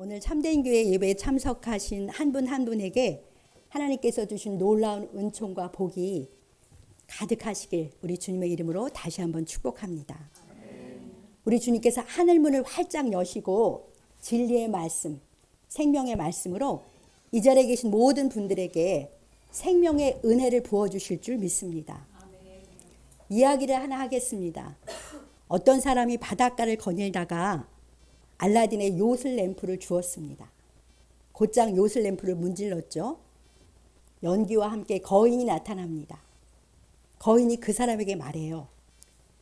오늘 참된 교회 예배에 참석하신 한 분 한 분에게 하나님께서 주신 놀라운 은총과 복이 가득하시길 우리 주님의 이름으로 다시 한번 축복합니다. 우리 주님께서 하늘 문을 활짝 여시고 진리의 말씀, 생명의 말씀으로 이 자리에 계신 모든 분들에게 생명의 은혜를 부어주실 줄 믿습니다. 이야기를 하나 하겠습니다. 어떤 사람이 바닷가를 거닐다가 알라딘의 요술 램프를 주었습니다. 곧장 요술 램프를 문질렀죠. 연기와 함께 거인이 나타납니다. 거인이 그 사람에게 말해요.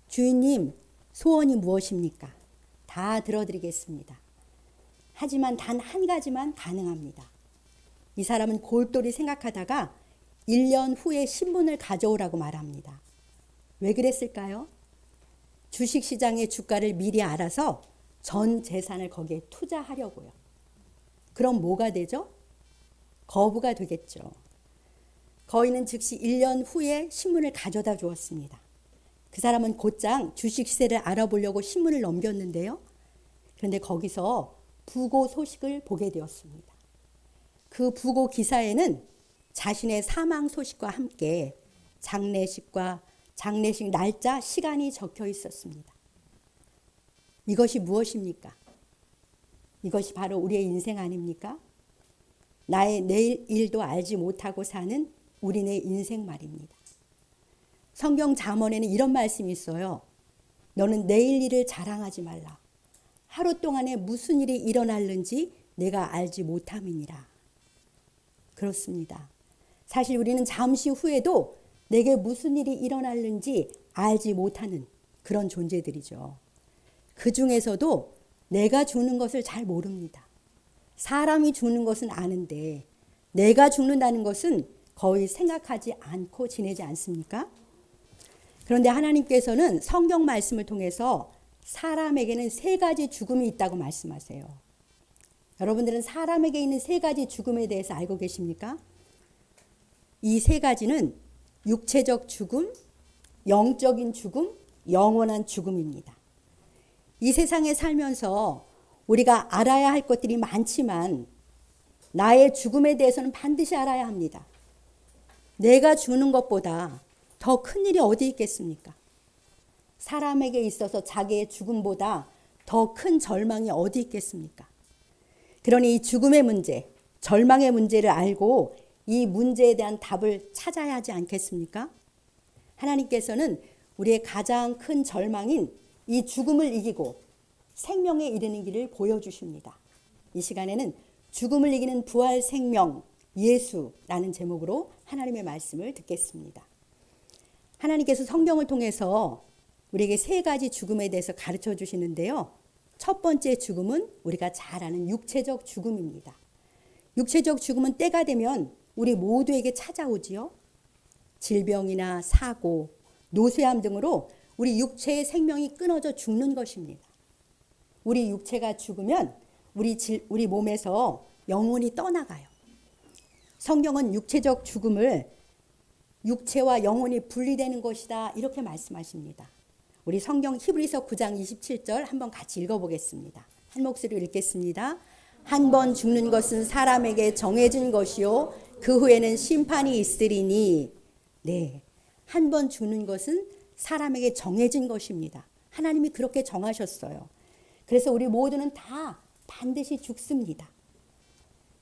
주인님, 소원이 무엇입니까? 다 들어드리겠습니다. 하지만 단 한 가지만 가능합니다. 이 사람은 골똘히 생각하다가 1년 후에 신문을 가져오라고 말합니다. 왜 그랬을까요? 주식시장의 주가를 미리 알아서 전 재산을 거기에 투자하려고요. 그럼 뭐가 되죠? 거부가 되겠죠. 거인은 즉시 1년 후에 신문을 가져다 주었습니다. 그 사람은 곧장 주식 시세를 알아보려고 신문을 넘겼는데요. 그런데 거기서 부고 소식을 보게 되었습니다. 그 부고 기사에는 자신의 사망 소식과 함께 장례식과 장례식 날짜, 시간이 적혀 있었습니다. 이것이 무엇입니까? 이것이 바로 우리의 인생 아닙니까? 나의 내일 일도 알지 못하고 사는 우리네 인생 말입니다. 성경 잠언에는 이런 말씀이 있어요. 너는 내일 일을 자랑하지 말라. 하루 동안에 무슨 일이 일어날는지 내가 알지 못함이니라. 그렇습니다. 사실 우리는 잠시 후에도 내게 무슨 일이 일어날는지 알지 못하는 그런 존재들이죠. 그 중에서도 내가 죽는 것을 잘 모릅니다. 사람이 죽는 것은 아는데 내가 죽는다는 것은 거의 생각하지 않고 지내지 않습니까? 그런데 하나님께서는 성경 말씀을 통해서 사람에게는 3가지 죽음이 있다고 말씀하세요. 여러분들은 사람에게 있는 3가지 죽음에 대해서 알고 계십니까? 이 3가지는 육체적 죽음, 영적인 죽음, 영원한 죽음입니다. 이 세상에 살면서 우리가 알아야 할 것들이 많지만 나의 죽음에 대해서는 반드시 알아야 합니다. 내가 죽는 것보다 더 큰 일이 어디 있겠습니까? 사람에게 있어서 자기의 죽음보다 더 큰 절망이 어디 있겠습니까? 그러니 이 죽음의 문제, 절망의 문제를 알고 이 문제에 대한 답을 찾아야 하지 않겠습니까? 하나님께서는 우리의 가장 큰 절망인 이 죽음을 이기고 생명에 이르는 길을 보여주십니다. 이 시간에는 죽음을 이기는 부활 생명 예수라는 제목으로 하나님의 말씀을 듣겠습니다. 하나님께서 성경을 통해서 우리에게 3가지 죽음에 대해서 가르쳐 주시는데요. 첫 번째 죽음은 우리가 잘 아는 육체적 죽음입니다. 육체적 죽음은 때가 되면 우리 모두에게 찾아오지요. 질병이나 사고, 노쇠함 등으로 우리 육체의 생명이 끊어져 죽는 것입니다. 우리 육체가 죽으면 우리 몸에서 영혼이 떠나가요. 성경은 육체적 죽음을 육체와 영혼이 분리되는 것이다 이렇게 말씀하십니다. 우리 성경 히브리서 9장 27절 한번 같이 읽어보겠습니다. 한 목소리로 읽겠습니다. 한 번 죽는 것은 사람에게 정해진 것이요 그 후에는 심판이 있으리니. 네, 한 번 죽는 것은 사람에게 정해진 것입니다. 하나님이 그렇게 정하셨어요. 그래서 우리 모두는 다 반드시 죽습니다.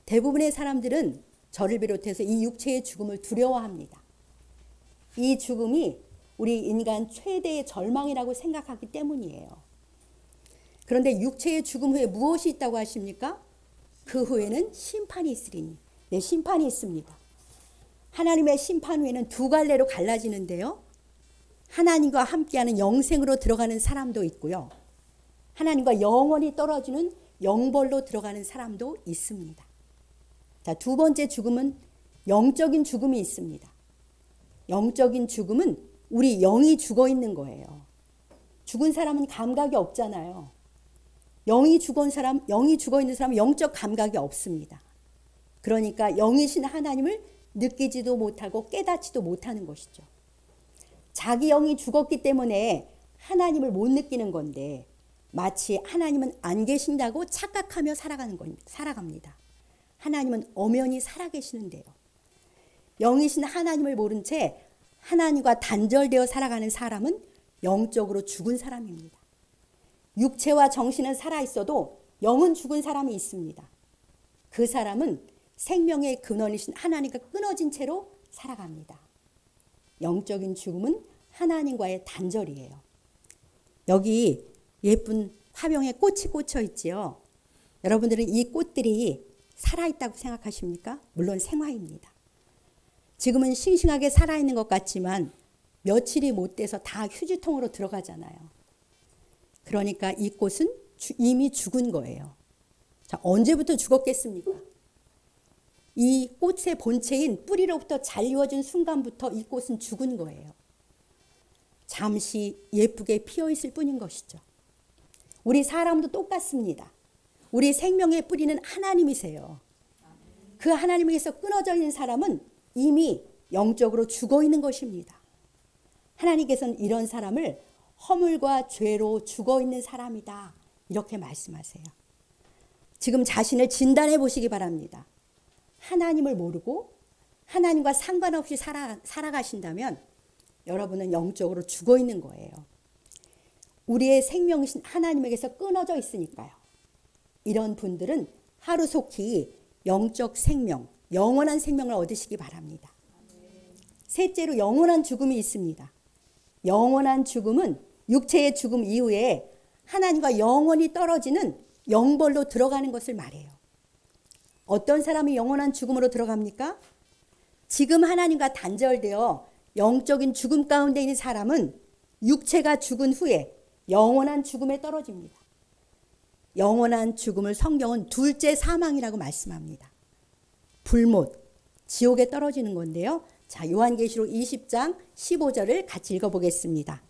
대부분의 사람들은 저를 비롯해서 이 육체의 죽음을 두려워합니다. 이 죽음이 우리 인간 최대의 절망이라고 생각하기 때문이에요. 그런데 육체의 죽음 후에 무엇이 있다고 하십니까? 그 후에는 심판이 있으리니. 네, 심판이 있습니다. 하나님의 심판 후에는 2갈래로 갈라지는데요. 하나님과 함께하는 영생으로 들어가는 사람도 있고요. 하나님과 영원히 떨어지는 영벌로 들어가는 사람도 있습니다. 자, 2번째 죽음은 영적인 죽음이 있습니다. 영적인 죽음은 우리 영이 죽어 있는 거예요. 죽은 사람은 감각이 없잖아요. 영이 죽어 있는 사람은 영적 감각이 없습니다. 그러니까 영이신 하나님을 느끼지도 못하고 깨닫지도 못하는 것이죠. 자기 영이 죽었기 때문에 하나님을 못 느끼는 건데 마치 하나님은 안 계신다고 착각하며 살아갑니다. 하나님은 엄연히 살아계시는데요. 영이신 하나님을 모른 채 하나님과 단절되어 살아가는 사람은 영적으로 죽은 사람입니다. 육체와 정신은 살아있어도 영은 죽은 사람이 있습니다. 그 사람은 생명의 근원이신 하나님과 끊어진 채로 살아갑니다. 영적인 죽음은 하나님과의 단절이에요. 여기 예쁜 화병에 꽃이 꽂혀 있지요. 여러분들은 이 꽃들이 살아있다고 생각하십니까? 물론 생화입니다. 지금은 싱싱하게 살아있는 것 같지만 며칠이 못 돼서 다 휴지통으로 들어가잖아요. 그러니까 이 꽃은 이미 죽은 거예요. 자, 언제부터 죽었겠습니까? 이 꽃의 본체인 뿌리로부터 잘리워진 순간부터 이 꽃은 죽은 거예요. 잠시 예쁘게 피어있을 뿐인 것이죠. 우리 사람도 똑같습니다. 우리 생명의 뿌리는 하나님이세요. 그 하나님에게서 끊어져 있는 사람은 이미 영적으로 죽어 있는 것입니다. 하나님께서는 이런 사람을 허물과 죄로 죽어 있는 사람이다, 이렇게 말씀하세요. 지금 자신을 진단해 보시기 바랍니다. 하나님을 모르고 하나님과 상관없이 살아가신다면 여러분은 영적으로 죽어 있는 거예요. 우리의 생명이신 하나님에게서 끊어져 있으니까요. 이런 분들은 하루속히 영적 생명, 영원한 생명을 얻으시기 바랍니다. 셋째로 영원한 죽음이 있습니다. 영원한 죽음은 육체의 죽음 이후에 하나님과 영원히 떨어지는 영벌로 들어가는 것을 말해요. 어떤 사람이 영원한 죽음으로 들어갑니까? 지금 하나님과 단절되어 영적인 죽음 가운데 있는 사람은 육체가 죽은 후에 영원한 죽음에 떨어집니다. 영원한 죽음을 성경은 둘째 사망이라고 말씀합니다. 불못, 지옥에 떨어지는 건데요. 자, 요한계시록 20장 15절을 같이 읽어보겠습니다.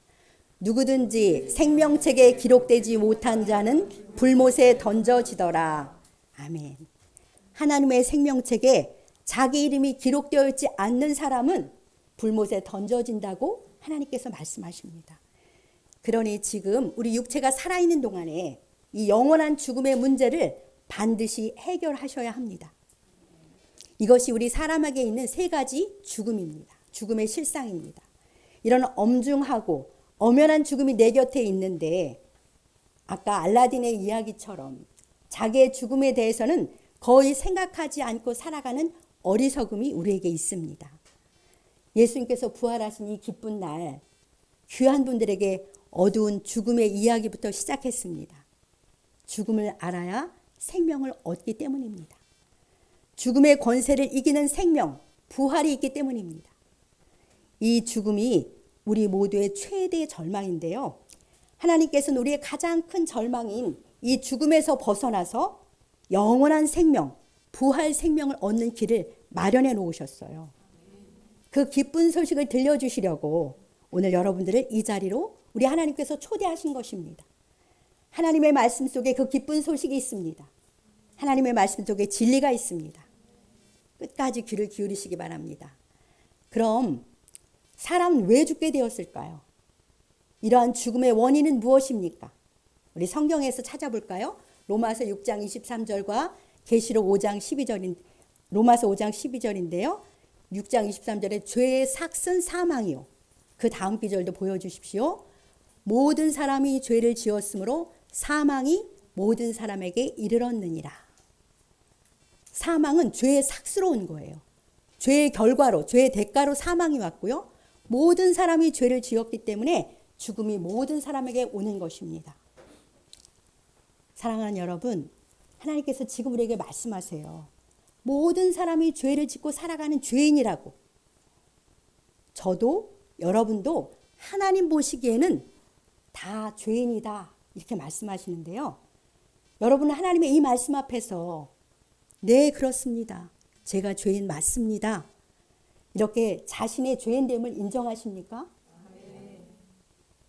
누구든지 생명책에 기록되지 못한 자는 불못에 던져지더라. 아멘. 하나님의 생명책에 자기 이름이 기록되어 있지 않는 사람은 불못에 던져진다고 하나님께서 말씀하십니다. 그러니 지금 우리 육체가 살아있는 동안에 이 영원한 죽음의 문제를 반드시 해결하셔야 합니다. 이것이 우리 사람에게 있는 세 가지 죽음입니다. 죽음의 실상입니다. 이런 엄중하고 엄연한 죽음이 내 곁에 있는데 아까 알라딘의 이야기처럼 자기의 죽음에 대해서는 거의 생각하지 않고 살아가는 어리석음이 우리에게 있습니다. 예수님께서 부활하신 이 기쁜 날 귀한 분들에게 어두운 죽음의 이야기부터 시작했습니다. 죽음을 알아야 생명을 얻기 때문입니다. 죽음의 권세를 이기는 생명, 부활이 있기 때문입니다. 이 죽음이 우리 모두의 최대의 절망인데요. 하나님께서는 우리의 가장 큰 절망인 이 죽음에서 벗어나서 영원한 생명, 부활 생명을 얻는 길을 마련해 놓으셨어요. 그 기쁜 소식을 들려주시려고 오늘 여러분들을 이 자리로 우리 하나님께서 초대하신 것입니다. 하나님의 말씀 속에 그 기쁜 소식이 있습니다. 하나님의 말씀 속에 진리가 있습니다. 끝까지 귀를 기울이시기 바랍니다. 그럼 사람은 왜 죽게 되었을까요? 이러한 죽음의 원인은 무엇입니까? 우리 성경에서 찾아볼까요? 로마서 6장 23절과 계시록 5장 12절인 로마서 5장 12절인데요. 6장 23절에 죄의 삭은 사망이요. 그 다음 기절도 보여주십시오. 모든 사람이 죄를 지었으므로 사망이 모든 사람에게 이르렀느니라. 사망은 죄의 삭스로 온 거예요. 죄의 결과로, 죄의 대가로 사망이 왔고요. 모든 사람이 죄를 지었기 때문에 죽음이 모든 사람에게 오는 것입니다. 사랑하는 여러분, 하나님께서 지금 우리에게 말씀하세요. 모든 사람이 죄를 짓고 살아가는 죄인이라고. 저도 여러분도 하나님 보시기에는 다 죄인이다, 이렇게 말씀하시는데요. 여러분은 하나님의 이 말씀 앞에서 네, 그렇습니다. 제가 죄인 맞습니다. 이렇게 자신의 죄인됨을 인정하십니까?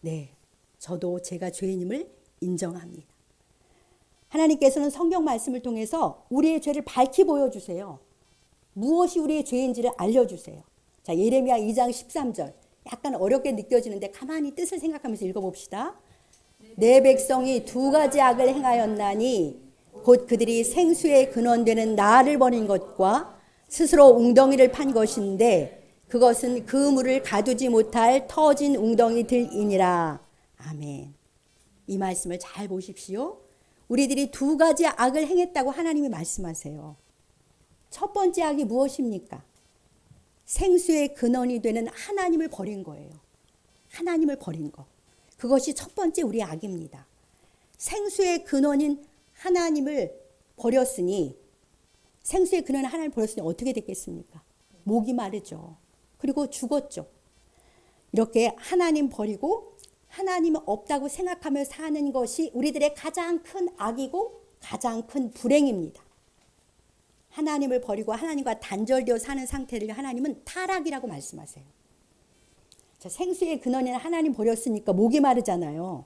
네, 저도 제가 죄인임을 인정합니다. 하나님께서는 성경 말씀을 통해서 우리의 죄를 밝히 보여주세요. 무엇이 우리의 죄인지를 알려주세요. 자, 예레미야 2장 13절. 약간 어렵게 느껴지는데 가만히 뜻을 생각하면서 읽어봅시다. 내 내 백성이 두 가지 악을 행하였나니 곧 그들이 생수의 근원되는 나를 버린 것과 스스로 웅덩이를 판 것인데 그것은 그 물을 가두지 못할 터진 웅덩이들이니라. 아멘. 이 말씀을 잘 보십시오. 우리들이 두 가지 악을 행했다고 하나님이 말씀하세요. 첫 번째 악이 무엇입니까? 생수의 근원이 되는 하나님을 버린 거예요. 하나님을 버린 거. 그것이 첫 번째 우리의 악입니다. 생수의 근원인 하나님을 버렸으니 생수의 근원인 하나님을 버렸으니 어떻게 됐겠습니까? 목이 마르죠. 그리고 죽었죠. 이렇게 하나님 버리고 하나님은 없다고 생각하며 사는 것이 우리들의 가장 큰 악이고 가장 큰 불행입니다. 하나님을 버리고 하나님과 단절되어 사는 상태를 하나님은 타락이라고 말씀하세요. 자, 생수의 근원인 하나님 버렸으니까 목이 마르잖아요.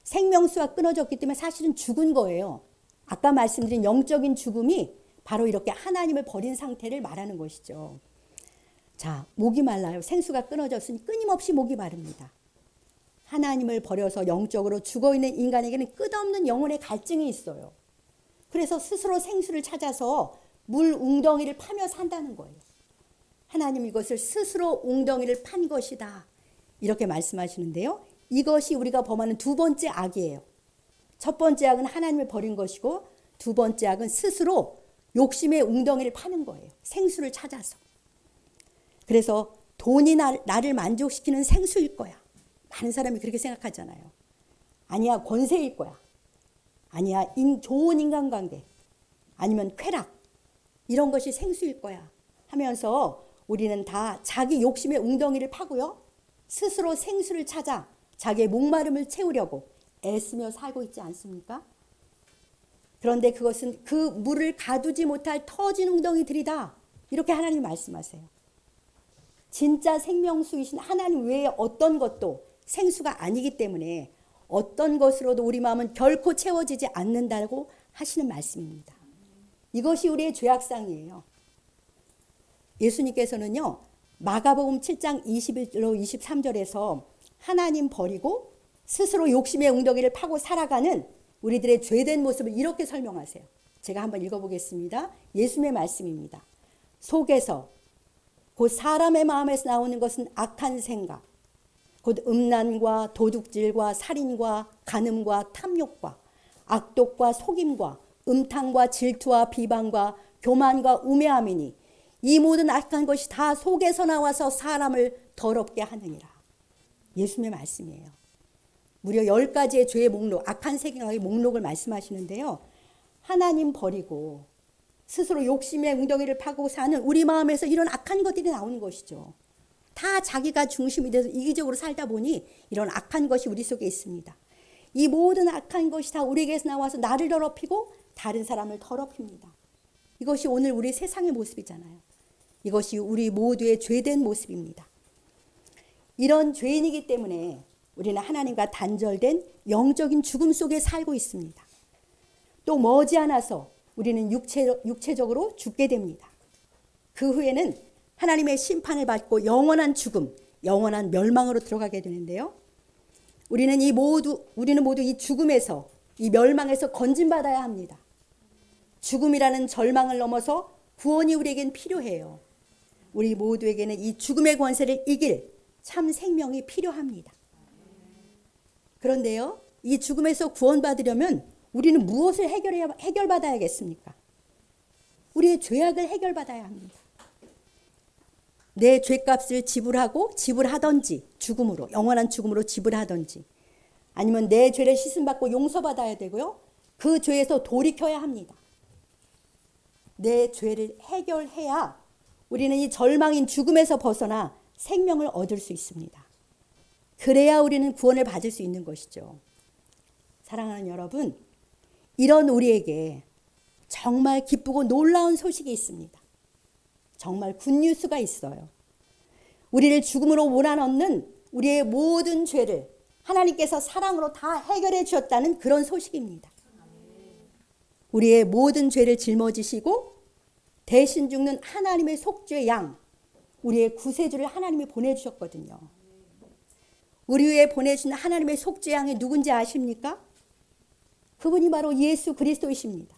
생명수가 끊어졌기 때문에 사실은 죽은 거예요. 아까 말씀드린 영적인 죽음이 바로 이렇게 하나님을 버린 상태를 말하는 것이죠. 자, 목이 말라요. 생수가 끊어졌으니 끊임없이 목이 마릅니다. 하나님을 버려서 영적으로 죽어있는 인간에게는 끝없는 영혼의 갈증이 있어요. 그래서 스스로 생수를 찾아서 물 웅덩이를 파며 산다는 거예요. 하나님 이것을 스스로 웅덩이를 판 것이다. 이렇게 말씀하시는데요. 이것이 우리가 범하는 두 번째 악이에요. 첫 번째 악은 하나님을 버린 것이고 두 번째 악은 스스로 욕심의 웅덩이를 파는 거예요. 생수를 찾아서. 그래서 돈이 나를 만족시키는 생수일 거야. 많은 사람이 그렇게 생각하잖아요. 아니야, 권세일 거야. 아니야, 좋은 인간관계. 아니면 쾌락. 이런 것이 생수일 거야. 하면서 우리는 다 자기 욕심의 웅덩이를 파고요. 스스로 생수를 찾아 자기의 목마름을 채우려고 애쓰며 살고 있지 않습니까? 그런데 그것은 그 물을 가두지 못할 터진 웅덩이들이다. 이렇게 하나님 말씀하세요. 진짜 생명수이신 하나님 외에 어떤 것도 생수가 아니기 때문에 어떤 것으로도 우리 마음은 결코 채워지지 않는다고 하시는 말씀입니다. 이것이 우리의 죄악상이에요. 예수님께서는요. 마가복음 7장 21로 23절에서 하나님 버리고 스스로 욕심의 웅덩이를 파고 살아가는 우리들의 죄된 모습을 이렇게 설명하세요. 제가 한번 읽어보겠습니다. 예수님의 말씀입니다. 속에서 곧 사람의 마음에서 나오는 것은 악한 생각, 곧 음란과 도둑질과 살인과 간음과 탐욕과 악독과 속임과 음탕과 질투와 비방과 교만과 우매함이니 이 모든 악한 것이 다 속에서 나와서 사람을 더럽게 하느니라. 예수님의 말씀이에요. 무려 10가지의 죄의 목록, 악한 생각의 목록을 말씀하시는데요. 하나님 버리고 스스로 욕심의 웅덩이를 파고 사는 우리 마음에서 이런 악한 것들이 나오는 것이죠. 다 자기가 중심이 돼서 이기적으로 살다 보니 이런 악한 것이 우리 속에 있습니다. 이 모든 악한 것이 다 우리에게서 나와서 나를 더럽히고 다른 사람을 더럽힙니다. 이것이 오늘 우리 세상의 모습이잖아요. 이것이 우리 모두의 죄된 모습입니다. 이런 죄인이기 때문에 우리는 하나님과 단절된 영적인 죽음 속에 살고 있습니다. 또 머지않아서 우리는 육체적으로 죽게 됩니다. 그 후에는 하나님의 심판을 받고 영원한 죽음, 영원한 멸망으로 들어가게 되는데요. 우리는 모두 이 죽음에서, 이 멸망에서 건진받아야 합니다. 죽음이라는 절망을 넘어서 구원이 우리에겐 필요해요. 우리 모두에게는 이 죽음의 권세를 이길 참 생명이 필요합니다. 그런데요, 이 죽음에서 구원받으려면 우리는 무엇을 해결받아야겠습니까? 우리의 죄악을 해결받아야 합니다. 내 죄값을 지불하든지 죽음으로, 영원한 죽음으로 지불하든지 아니면 내 죄를 씻음받고 용서받아야 되고요. 그 죄에서 돌이켜야 합니다. 내 죄를 해결해야 우리는 이 절망인 죽음에서 벗어나 생명을 얻을 수 있습니다. 그래야 우리는 구원을 받을 수 있는 것이죠. 사랑하는 여러분, 이런 우리에게 정말 기쁘고 놀라운 소식이 있습니다. 정말 굿뉴스가 있어요. 우리를 죽음으로 몰아넣는 우리의 모든 죄를 하나님께서 사랑으로 다 해결해 주셨다는 그런 소식입니다. 우리의 모든 죄를 짊어지시고 대신 죽는 하나님의 속죄 양, 우리의 구세주를 하나님이 보내주셨거든요. 우리 위에 보내준 하나님의 속죄양이 누군지 아십니까? 그분이 바로 예수 그리스도이십니다.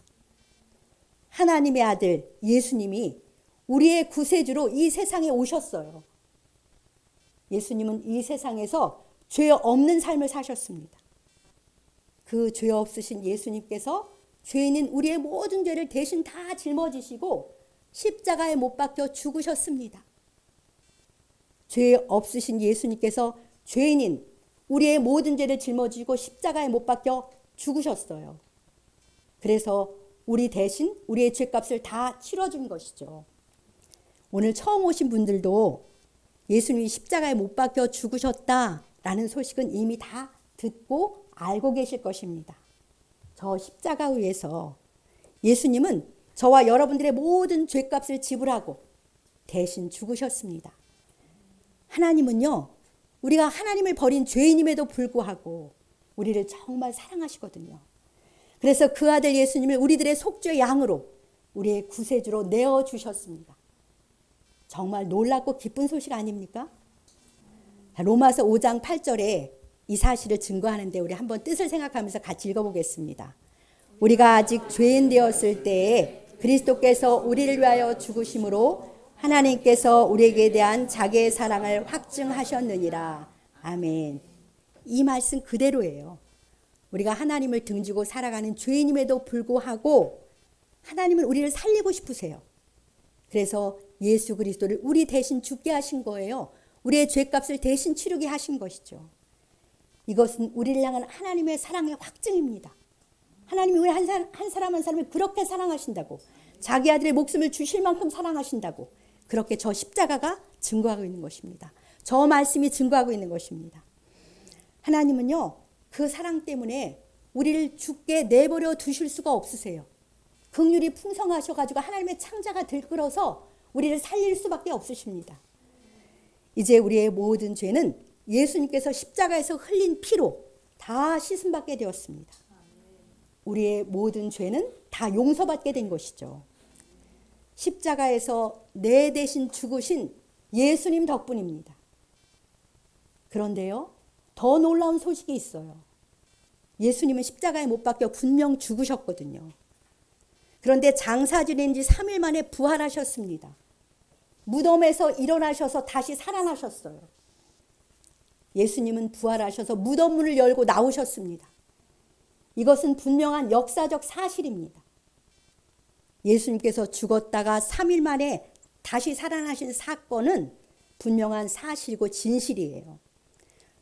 하나님의 아들 예수님이 우리의 구세주로 이 세상에 오셨어요. 예수님은 이 세상에서 죄 없는 삶을 사셨습니다. 그 죄 없으신 예수님께서 죄인인 우리의 모든 죄를 대신 다 짊어지시고 십자가에 못 박혀 죽으셨습니다. 죄 없으신 예수님께서 죄인인 우리의 모든 죄를 짊어지고 십자가에 못 박혀 죽으셨어요. 그래서 우리 대신 우리의 죄값을 다 치러준 것이죠. 오늘 처음 오신 분들도 예수님이 십자가에 못 박혀 죽으셨다라는 소식은 이미 다 듣고 알고 계실 것입니다. 저 십자가 위에서 예수님은 저와 여러분들의 모든 죄값을 지불하고 대신 죽으셨습니다. 하나님은요, 우리가 하나님을 버린 죄인임에도 불구하고 우리를 정말 사랑하시거든요. 그래서 그 아들 예수님을 우리들의 속죄 양으로 우리의 구세주로 내어주셨습니다. 정말 놀랍고 기쁜 소식 아닙니까? 로마서 5장 8절에 이 사실을 증거하는데 우리 한번 뜻을 생각하면서 같이 읽어보겠습니다. 우리가 아직 죄인 되었을 때에 그리스도께서 우리를 위하여 죽으심으로 하나님께서 우리에게 대한 자기의 사랑을 확증하셨느니라. 아멘. 이 말씀 그대로예요. 우리가 하나님을 등지고 살아가는 죄인임에도 불구하고 하나님은 우리를 살리고 싶으세요. 그래서 예수 그리스도를 우리 대신 죽게 하신 거예요. 우리의 죄값을 대신 치르게 하신 것이죠. 이것은 우리를 향한 하나님의 사랑의 확증입니다. 하나님이 우리 한 사람 한 사람을 그렇게 사랑하신다고, 자기 아들의 목숨을 주실 만큼 사랑하신다고, 그렇게 저 십자가가 증거하고 있는 것입니다. 저 말씀이 증거하고 있는 것입니다. 하나님은요, 그 사랑 때문에 우리를 죽게 내버려 두실 수가 없으세요. 긍휼이 풍성하셔가지고 하나님의 창자가 들끓어서 우리를 살릴 수밖에 없으십니다. 이제 우리의 모든 죄는 예수님께서 십자가에서 흘린 피로 다 씻음받게 되었습니다. 우리의 모든 죄는 다 용서받게 된 것이죠. 십자가에서 내 대신 죽으신 예수님 덕분입니다. 그런데요, 더 놀라운 소식이 있어요. 예수님은 십자가에 못 박혀 분명 죽으셨거든요. 그런데 장사 지낸 지 3일 만에 부활하셨습니다. 무덤에서 일어나셔서 다시 살아나셨어요. 예수님은 부활하셔서 무덤 문을 열고 나오셨습니다. 이것은 분명한 역사적 사실입니다. 예수님께서 죽었다가 3일 만에 다시 살아나신 사건은 분명한 사실이고 진실이에요.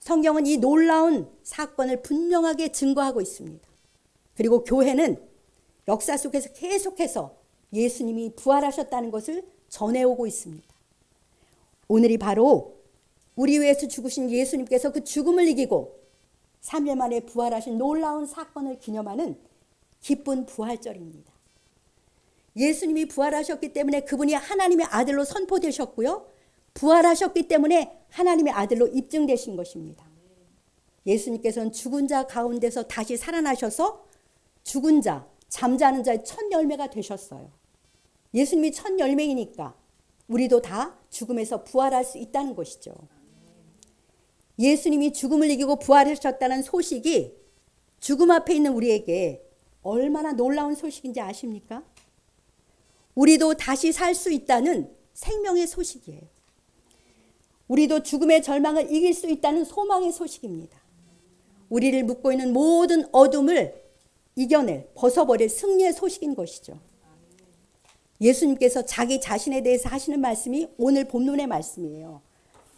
성경은 이 놀라운 사건을 분명하게 증거하고 있습니다. 그리고 교회는 역사 속에서 계속해서 예수님이 부활하셨다는 것을 전해오고 있습니다. 오늘이 바로 우리 위해서 죽으신 예수님께서 그 죽음을 이기고 3일 만에 부활하신 놀라운 사건을 기념하는 기쁜 부활절입니다. 예수님이 부활하셨기 때문에 그분이 하나님의 아들로 선포되셨고요. 부활하셨기 때문에 하나님의 아들로 입증되신 것입니다. 예수님께서는 죽은 자 가운데서 다시 살아나셔서 죽은 자, 잠자는 자의 첫 열매가 되셨어요. 예수님이 첫 열매이니까 우리도 다 죽음에서 부활할 수 있다는 것이죠. 예수님이 죽음을 이기고 부활하셨다는 소식이 죽음 앞에 있는 우리에게 얼마나 놀라운 소식인지 아십니까? 우리도 다시 살 수 있다는 생명의 소식이에요. 우리도 죽음의 절망을 이길 수 있다는 소망의 소식입니다. 우리를 묶고 있는 모든 어둠을 이겨낼, 벗어버릴 승리의 소식인 것이죠. 예수님께서 자기 자신에 대해서 하시는 말씀이 오늘 본문의 말씀이에요.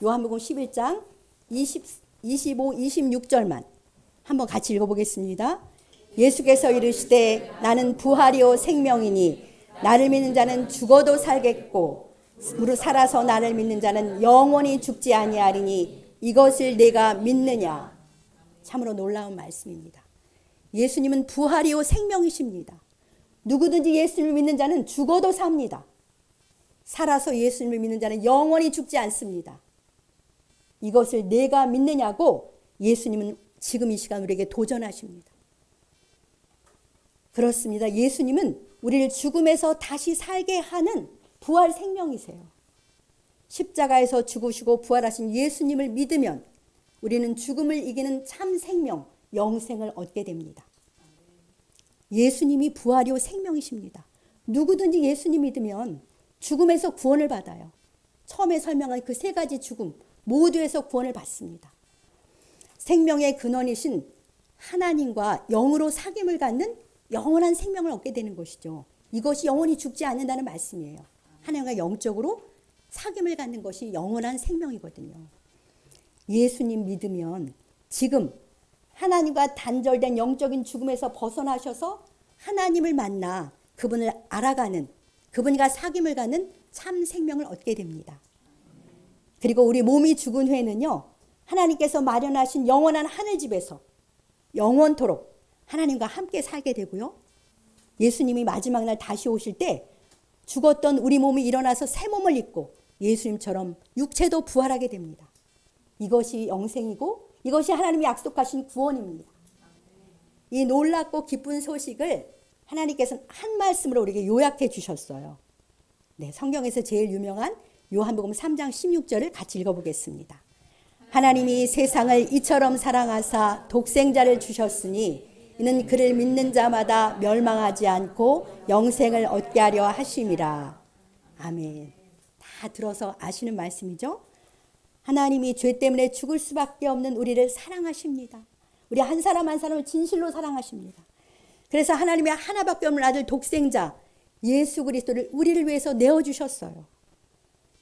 요한복음 11장 25, 26절만 한번 같이 읽어보겠습니다. 예수께서 이르시되 나는 부활이요 생명이니 나를 믿는 자는 죽어도 살겠고 무릇 살아서 나를 믿는 자는 영원히 죽지 아니하리니 이것을 내가 믿느냐. 참으로 놀라운 말씀입니다. 예수님은 부활이요 생명이십니다. 누구든지 예수님을 믿는 자는 죽어도 삽니다. 살아서 예수님을 믿는 자는 영원히 죽지 않습니다. 이것을 내가 믿느냐고 예수님은 지금 이 시간 우리에게 도전하십니다. 그렇습니다. 예수님은 우리를 죽음에서 다시 살게 하는 부활 생명이세요. 십자가에서 죽으시고 부활하신 예수님을 믿으면 우리는 죽음을 이기는 참 생명, 영생을 얻게 됩니다. 예수님이 부활이요 생명이십니다. 누구든지 예수님 믿으면 죽음에서 구원을 받아요. 처음에 설명한 그 세 가지 죽음 모두에서 구원을 받습니다. 생명의 근원이신 하나님과 영으로 사귐을 갖는 영원한 생명을 얻게 되는 것이죠. 이것이 영원히 죽지 않는다는 말씀이에요. 하나님과 영적으로 사귐을 갖는 것이 영원한 생명이거든요. 예수님 믿으면 지금 하나님과 단절된 영적인 죽음에서 벗어나셔서 하나님을 만나 그분을 알아가는, 그분과 사귐을 갖는 참 생명을 얻게 됩니다. 그리고 우리 몸이 죽은 후에는요, 하나님께서 마련하신 영원한 하늘집에서 영원토록 하나님과 함께 살게 되고요. 예수님이 마지막 날 다시 오실 때 죽었던 우리 몸이 일어나서 새 몸을 입고 예수님처럼 육체도 부활하게 됩니다. 이것이 영생이고 이것이 하나님이 약속하신 구원입니다. 이 놀랍고 기쁜 소식을 하나님께서는 한 말씀으로 우리에게 요약해 주셨어요. 네, 성경에서 제일 유명한 요한복음 3장 16절을 같이 읽어보겠습니다. 하나님이 세상을 이처럼 사랑하사 독생자를 주셨으니 이는 그를 믿는 자마다 멸망하지 않고 영생을 얻게 하려 하심이라. 아멘. 다 들어서 아시는 말씀이죠? 하나님이 죄 때문에 죽을 수밖에 없는 우리를 사랑하십니다. 우리 한 사람 한 사람을 진실로 사랑하십니다. 그래서 하나님의 하나밖에 없는 아들 독생자 예수 그리스도를 우리를 위해서 내어주셨어요.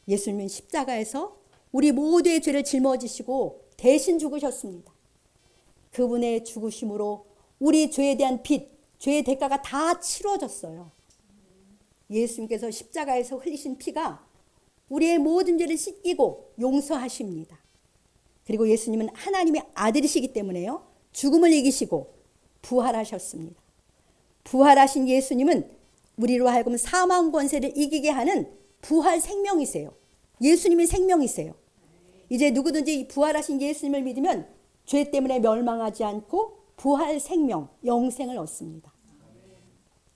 예수님은 십자가에서 우리 모두의 죄를 짊어지시고 대신 죽으셨습니다. 그분의 죽으심으로 우리 죄에 대한 빚, 죄의 대가가 다 치러졌어요. 예수님께서 십자가에서 흘리신 피가 우리의 모든 죄를 씻기고 용서하십니다. 그리고 예수님은 하나님의 아들이시기 때문에요. 죽음을 이기시고 부활하셨습니다. 부활하신 예수님은 우리로 하여금 사망 권세를 이기게 하는 부활 생명이세요. 예수님이 생명이세요. 이제 누구든지 부활하신 예수님을 믿으면 죄 때문에 멸망하지 않고 부활 생명, 영생을 얻습니다.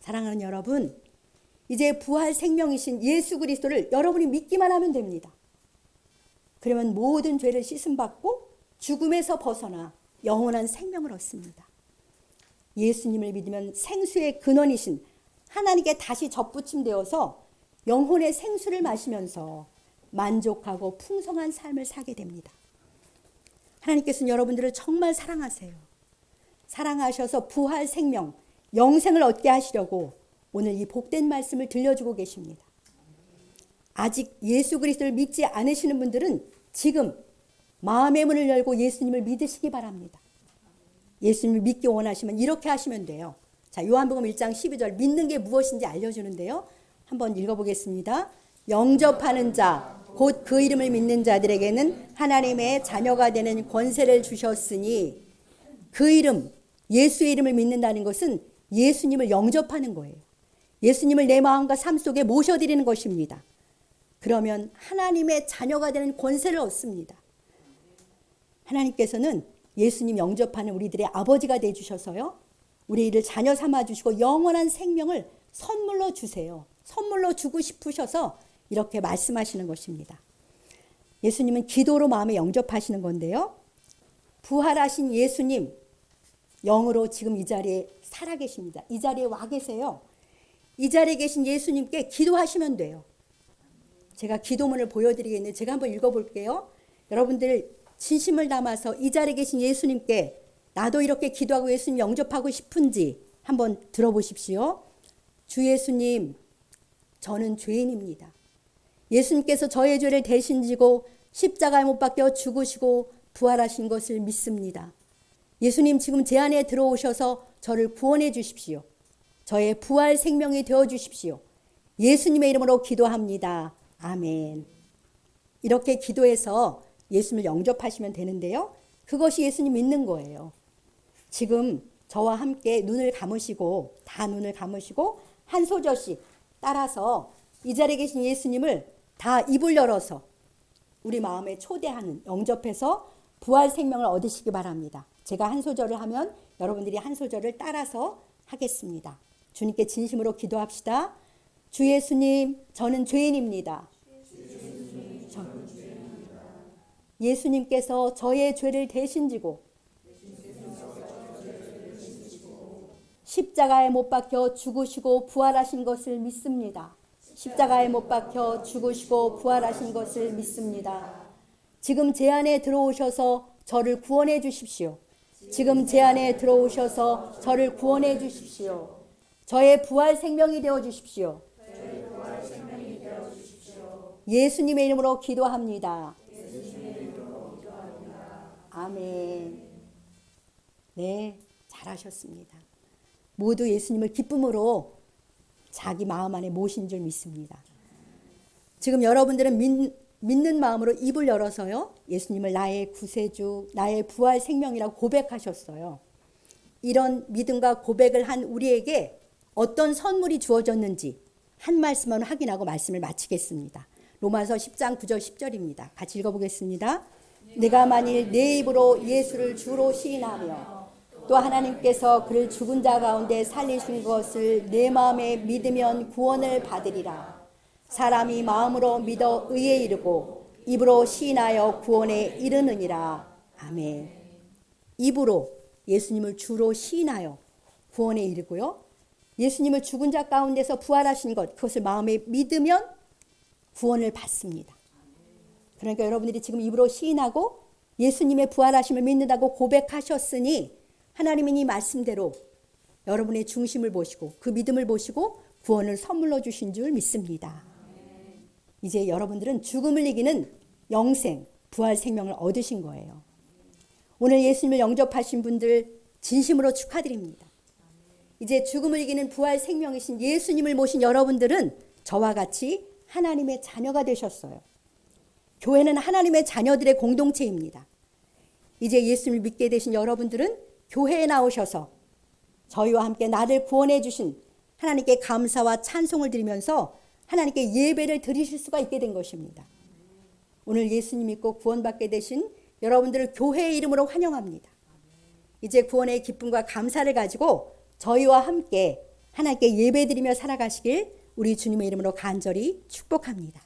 사랑하는 여러분, 이제 부활 생명이신 예수 그리스도를 여러분이 믿기만 하면 됩니다. 그러면 모든 죄를 씻음받고 죽음에서 벗어나 영원한 생명을 얻습니다. 예수님을 믿으면 생수의 근원이신 하나님께 다시 접붙임되어서 영혼의 생수를 마시면서 만족하고 풍성한 삶을 살게 됩니다. 하나님께서는 여러분들을 정말 사랑하세요. 사랑하셔서 부활 생명, 영생을 얻게 하시려고 오늘 이 복된 말씀을 들려주고 계십니다. 아직 예수 그리스도를 믿지 않으시는 분들은 지금 마음의 문을 열고 예수님을 믿으시기 바랍니다. 예수님을 믿기 원하시면 이렇게 하시면 돼요. 자, 요한복음 1장 12절 믿는 게 무엇인지 알려주는데요. 한번 읽어보겠습니다. 영접하는 자, 곧 그 이름을 믿는 자들에게는 하나님의 자녀가 되는 권세를 주셨으니 그 이름, 예수의 이름을 믿는다는 것은 예수님을 영접하는 거예요. 예수님을 내 마음과 삶 속에 모셔드리는 것입니다. 그러면 하나님의 자녀가 되는 권세를 얻습니다. 하나님께서는 예수님 영접하는 우리들의 아버지가 되어주셔서요. 우리를 자녀 삼아주시고 영원한 생명을 선물로 주세요. 선물로 주고 싶으셔서 이렇게 말씀하시는 것입니다. 예수님은 기도로 마음에 영접하시는 건데요. 부활하신 예수님, 영으로 지금 이 자리에 살아계십니다. 이 자리에 와 계세요. 이 자리에 계신 예수님께 기도하시면 돼요. 제가 기도문을 보여드리겠는데 제가 한번 읽어볼게요. 여러분들 진심을 담아서 이 자리에 계신 예수님께 나도 이렇게 기도하고 예수님 영접하고 싶은지 한번 들어보십시오. 주 예수님, 저는 죄인입니다. 예수님께서 저의 죄를 대신 지고 십자가에 못 박혀 죽으시고 부활하신 것을 믿습니다. 예수님 지금 제 안에 들어오셔서 저를 구원해 주십시오. 저의 부활 생명이 되어 주십시오. 예수님의 이름으로 기도합니다. 아멘. 이렇게 기도해서 예수님을 영접하시면 되는데요. 그것이 예수님 믿는 거예요. 지금 저와 함께 눈을 감으시고 다 눈을 감으시고 한 소절씩 따라서 이 자리에 계신 예수님을 다 입을 열어서 우리 마음에 초대하는 영접해서 부활 생명을 얻으시기 바랍니다. 제가 한 소절을 하면 여러분들이 한 소절을 따라서 하겠습니다. 주님께 진심으로 기도합시다. 주 예수님, 저는 죄인입니다. 예수님께서 저의 죄를 대신 지고 십자가에 못 박혀 죽으시고 부활하신 것을 믿습니다. 십자가에 못 박혀 죽으시고 부활하신 것을 믿습니다. 지금 제 안에 들어오셔서 저를 구원해 주십시오. 지금 제 안에 들어오셔서 저를 구원해 주십시오. 저의 부활 생명이 되어 주십시오. 예수님의 이름으로 기도합니다. 아멘. 네, 잘하셨습니다. 모두 예수님을 기쁨으로 자기 마음 안에 모신 줄 믿습니다. 지금 여러분들은 믿는 마음으로 입을 열어서요, 예수님을 나의 구세주, 나의 부활 생명이라고 고백하셨어요. 이런 믿음과 고백을 한 우리에게 어떤 선물이 주어졌는지 한 말씀만 확인하고 말씀을 마치겠습니다. 로마서 10장 9절 10절입니다. 같이 읽어보겠습니다. 내가 만일 내 입으로 예수를 주로 시인하며 또 하나님께서 그를 죽은 자 가운데 살리신 것을 내 마음에 믿으면 구원을 받으리라. 사람이 마음으로 믿어 의에 이르고 입으로 시인하여 구원에 이르느니라. 아멘. 입으로 예수님을 주로 시인하여 구원에 이르고요, 예수님을 죽은 자 가운데서 부활하신 것, 그것을 마음에 믿으면 구원을 받습니다. 그러니까 여러분들이 지금 입으로 시인하고 예수님의 부활하심을 믿는다고 고백하셨으니 하나님은 이 말씀대로 여러분의 중심을 보시고 그 믿음을 보시고 구원을 선물로 주신 줄 믿습니다. 이제 여러분들은 죽음을 이기는 영생, 부활 생명을 얻으신 거예요. 오늘 예수님을 영접하신 분들 진심으로 축하드립니다. 이제 죽음을 이기는 부활 생명이신 예수님을 모신 여러분들은 저와 같이 하나님의 자녀가 되셨어요. 교회는 하나님의 자녀들의 공동체입니다. 이제 예수님을 믿게 되신 여러분들은 교회에 나오셔서 저희와 함께 나를 구원해 주신 하나님께 감사와 찬송을 드리면서 하나님께 예배를 드리실 수가 있게 된 것입니다. 오늘 예수님 믿고 구원받게 되신 여러분들을 교회의 이름으로 환영합니다. 이제 구원의 기쁨과 감사를 가지고 저희와 함께 하나님께 예배드리며 살아가시길 우리 주님의 이름으로 간절히 축복합니다.